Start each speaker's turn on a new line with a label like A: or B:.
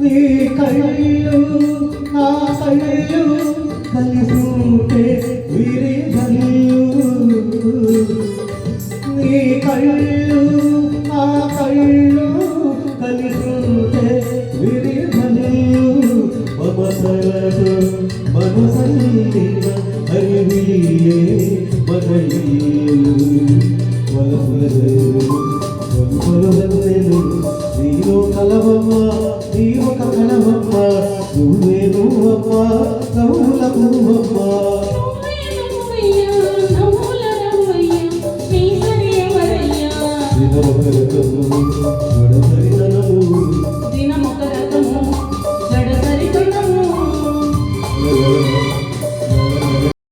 A: నీ కళ్ళు నా కళ్ళు కలిసుంటే విరిజల్లు నీ కళ్ళు నా కళ్ళు కలిసుంటే విరిజల్లు మమతలతో మనసల్లిన హరివిలే మగయిలు వలపులదలు వలువలుదలు నీలో కలవమ్మ నీ ఒక కలవమ్మ నువ్వే నువ్వమ్మ కవుల పువ్వమ్మ